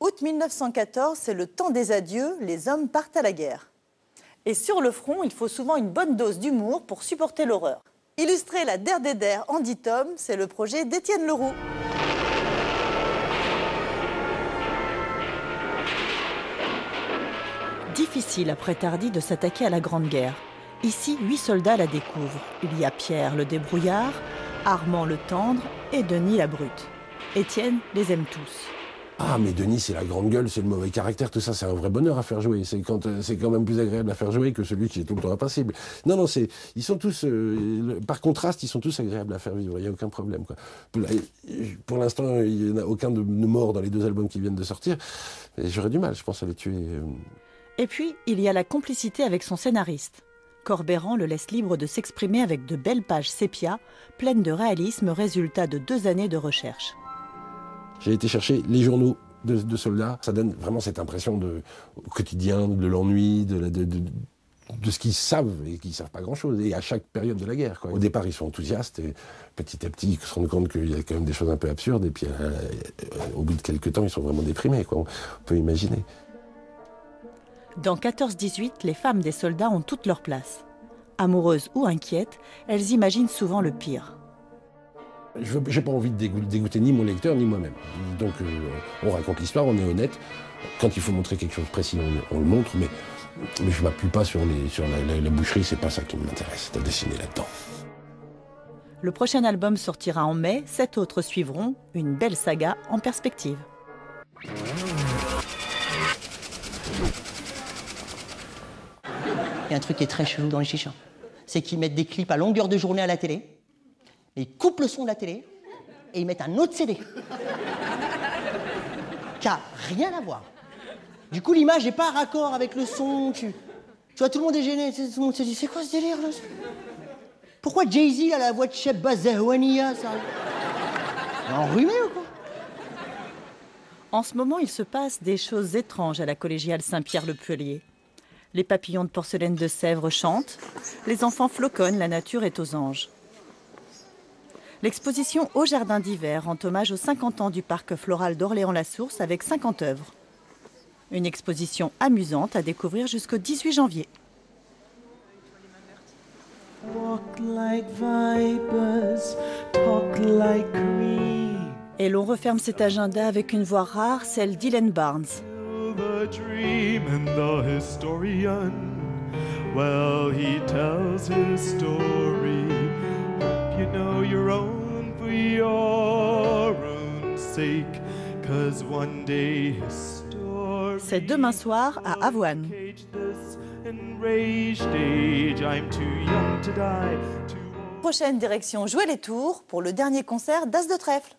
Août 1914, c'est le temps des adieux, les hommes partent à la guerre. Et sur le front, il faut souvent une bonne dose d'humour pour supporter l'horreur. Illustrer la Der des Der en 10 tomes, c'est le projet d'Étienne Leroux. Difficile après Tardy de s'attaquer à la Grande Guerre. Ici, 8 soldats la découvrent. Il y a Pierre le débrouillard, Armand le tendre et Denis la brute. Étienne les aime tous. Ah, mais Denis, c'est la grande gueule, c'est le mauvais caractère, tout ça, c'est un vrai bonheur à faire jouer. C'est quand même plus agréable à faire jouer que celui qui est tout le temps impassible. Non, non, ils sont tous, par contraste, ils sont tous agréables à faire vivre, il n'y a aucun problème, quoi. Pour l'instant, il n'y en a aucun de mort dans les 2 albums qui viennent de sortir. J'aurais du mal, je pense, à les tuer. Et puis, il y a la complicité avec son scénariste. Corbeyran le laisse libre de s'exprimer avec de belles pages sépia, pleines de réalisme, résultat de 2 années de recherche. J'ai été chercher les journaux de soldats. Ça donne vraiment cette impression au quotidien, de l'ennui, de ce qu'ils savent et qu'ils ne savent pas grand-chose. Et à chaque période de la guerre, quoi. Au départ, ils sont enthousiastes et petit à petit, ils se rendent compte qu'il y a quand même des choses un peu absurdes. Et puis, au bout de quelques temps, ils sont vraiment déprimés, quoi. On peut imaginer. Dans 14-18, les femmes des soldats ont toute leur place. Amoureuses ou inquiètes, elles imaginent souvent le pire. Je n'ai pas envie de dégoûter ni mon lecteur ni moi-même. Donc on raconte l'histoire, on est honnête. Quand il faut montrer quelque chose de précis, on le montre, mais je ne m'appuie pas sur la boucherie, c'est pas ça qui m'intéresse, c'est à dessiner là-dedans. Le prochain album sortira en mai, 7 autres suivront, une belle saga en perspective. Il y a un truc qui est très chelou dans les chichas, c'est qu'ils mettent des clips à longueur de journée à la télé, et ils coupent le son de la télé et ils mettent un autre CD qui a rien à voir. Du coup, l'image n'est pas raccord avec le son. Tu vois, tout le monde est gêné. Tout le monde se dit, c'est quoi ce délire là? Pourquoi Jay-Z a la voix de Chebba Zahwania, ça? Enrhumé ou quoi? En ce moment, il se passe des choses étranges à la collégiale Saint-Pierre-le-Puelier. Les papillons de porcelaine de Sèvres chantent, les enfants floconnent, la nature est aux anges. L'exposition Au Jardin d'hiver rend hommage aux 50 ans du parc floral d'Orléans-la-Source avec 50 œuvres. Une exposition amusante à découvrir jusqu'au 18 janvier. Et l'on referme cet agenda avec une voix rare, celle d'Hélène Barnes. Well, he tells his story. You know your own for your own sake, 'cause one day his story. C'est demain soir à Avoine. Prochaine direction, jouer les tours pour le dernier concert d'As de Trèfle.